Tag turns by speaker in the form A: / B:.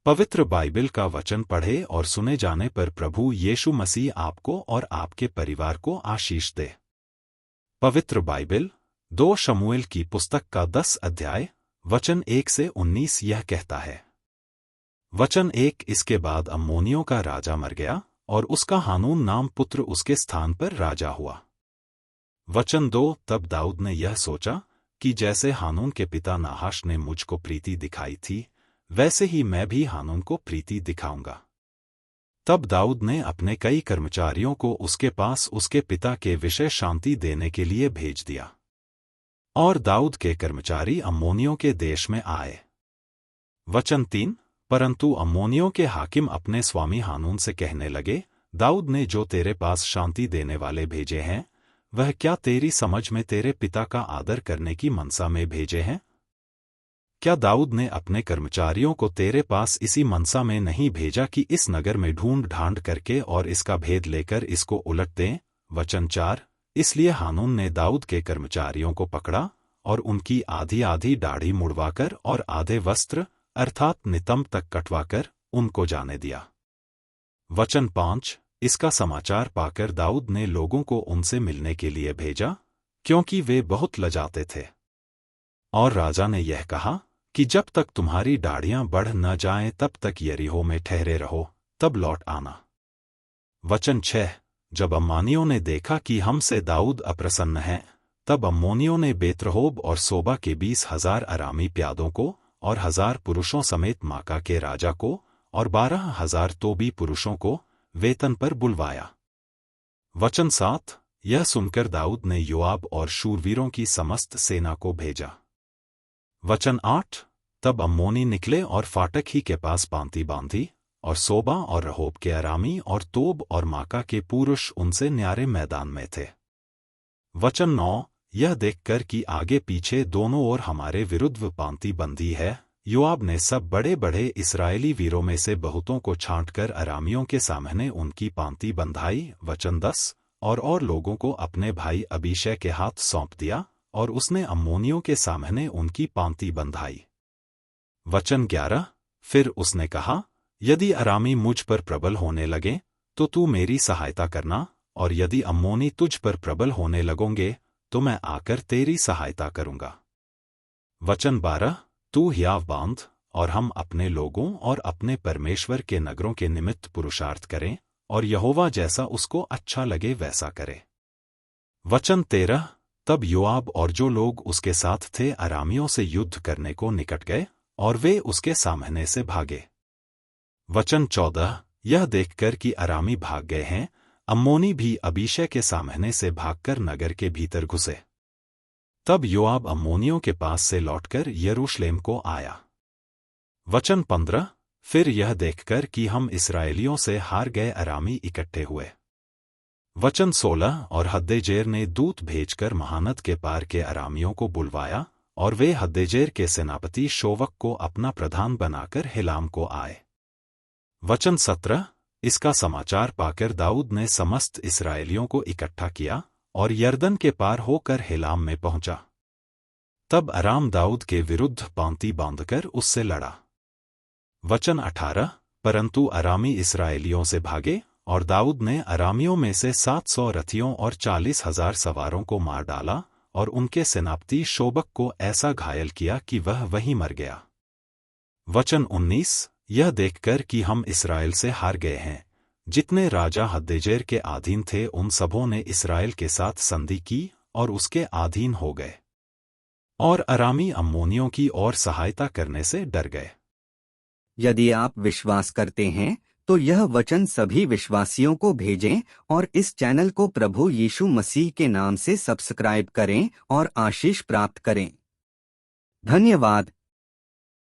A: पवित्र बाइबल का वचन पढ़े और सुने जाने पर प्रभु यीशु मसीह आपको और आपके परिवार को आशीष दे। पवित्र बाइबल 2 शमूएल की पुस्तक का 10 अध्याय वचन 1 से 19 यह कहता है। वचन 1 इसके बाद अम्मोनियों का राजा मर गया और उसका हानून नाम पुत्र उसके स्थान पर राजा हुआ। वचन 2 तब दाऊद ने यह सोचा कि जैसे हानून के पिता नाहाश ने मुझको प्रीति दिखाई थी, वैसे ही मैं भी हानून को प्रीति दिखाऊंगा। तब दाऊद ने अपने कई कर्मचारियों को उसके पास उसके पिता के विषय शांति देने के लिए भेज दिया। और दाऊद के कर्मचारी अम्मोनियों के देश में आए। वचन 3 परंतु अम्मोनियों के हाकिम अपने स्वामी हानून से कहने लगे, दाऊद ने जो तेरे पास शांति देने वाले भेजे हैं, वह क्या तेरी समझ में तेरे पिता का आदर करने की मनसा में भेजे हैं? क्या दाऊद ने अपने कर्मचारियों को तेरे पास इसी मनसा में नहीं भेजा कि इस नगर में ढूंढ ढांड करके और इसका भेद लेकर इसको उलट दें? वचन 4 इसलिए हानून ने दाऊद के कर्मचारियों को पकड़ा और उनकी आधी आधी दाढ़ी मुड़वाकर और आधे वस्त्र अर्थात नितंब तक कटवाकर उनको जाने दिया। वचन 5 इसका समाचार पाकर दाऊद ने लोगों को उनसे मिलने के लिए भेजा, क्योंकि वे बहुत लजाते थे। और राजा ने यह कहा कि जब तक तुम्हारी दाढ़ियां बढ़ न जाएं तब तक यरीहो में ठहरे रहो, तब लौट आना। वचन 6 जब अम्मोनियों ने देखा कि हमसे दाऊद अप्रसन्न है, तब अम्मोनियों ने बेत्रहोब और सोबा के 20,000 अरामी प्यादों को और 1000 पुरुषों समेत माका के राजा को और 12,000 तोबी पुरुषों को वेतन पर बुलवाया। वचन 7 यह सुनकर दाऊद ने योआब और शूरवीरों की समस्त सेना को भेजा। वचन 8 तब अम्मोनी निकले और फाटक ही के पास पांति बांधी, और सोबा और रहोब के अरामी और तोब और माका के पुरुष उनसे न्यारे मैदान में थे। वचन 9 यह देखकर कि आगे पीछे दोनों ओर हमारे विरुद्ध पांति बंधी है, योआब ने सब बड़े बड़े इस्राएली वीरों में से बहुतों को छांटकर अरामियों के सामने उनकी पांति बंधाई। वचन 10 और लोगों को अपने भाई अबीशै के हाथ सौंप दिया, और उसने अम्मोनियों के सामने उनकी पांति बंधाई। वचन 11 फिर उसने कहा, यदि अरामी मुझ पर प्रबल होने लगे तो तू मेरी सहायता करना, और यदि अम्मोनी तुझ पर प्रबल होने लगोगे तो मैं आकर तेरी सहायता करूंगा। वचन 12 तू हियाव बांध और हम अपने लोगों और अपने परमेश्वर के नगरों के निमित्त पुरुषार्थ करें, और यहोवा जैसा उसको अच्छा लगे वैसा करे। वचन 13 तब योआब और जो लोग उसके साथ थे अरामियों से युद्ध करने को निकट गए, और वे उसके सामने से भागे। वचन 14 यह देखकर कि अरामी भाग गए हैं, अम्मोनी भी अबीशै के सामने से भागकर नगर के भीतर घुसे। तब योआब अम्मोनियों के पास से लौटकर यरूशलेम को आया। वचन 15 फिर यह देखकर कि हम इस्राएलियों से हार गए अरामी इकट्ठे हुए। वचन 16 और हद्देजेर ने दूत भेजकर महानद के पार के अरामियों को बुलवाया, और वे हद्देजेर के सेनापति शोवक को अपना प्रधान बनाकर हिलाम को आए। वचन 17 इसका समाचार पाकर दाऊद ने समस्त इस्राएलियों को इकट्ठा किया और यरदन के पार होकर हिलाम में पहुंचा। तब अराम दाऊद के विरुद्ध पांति बांधकर उससे लड़ा। वचन 18 परंतु अरामी इस्राएलियों से भागे, और दाऊद ने अरामियों में से 700 रथियों और 40,000 सवारों को मार डाला, और उनके सेनापति शोबक को ऐसा घायल किया कि वह वहीं मर गया। वचन 19 यह देखकर कि हम इस्राएल से हार गए हैं, जितने राजा हद्देजेर के अधीन थे उन सबों ने इस्राएल के साथ संधि की और उसके अधीन हो गए, और अरामी अम्मोनियों की ओर सहायता करने से डर गए।
B: यदि आप विश्वास करते हैं तो यह वचन सभी विश्वासियों को भेजें, और इस चैनल को प्रभु यीशु मसीह के नाम से सब्सक्राइब करें और आशीष प्राप्त करें। धन्यवाद।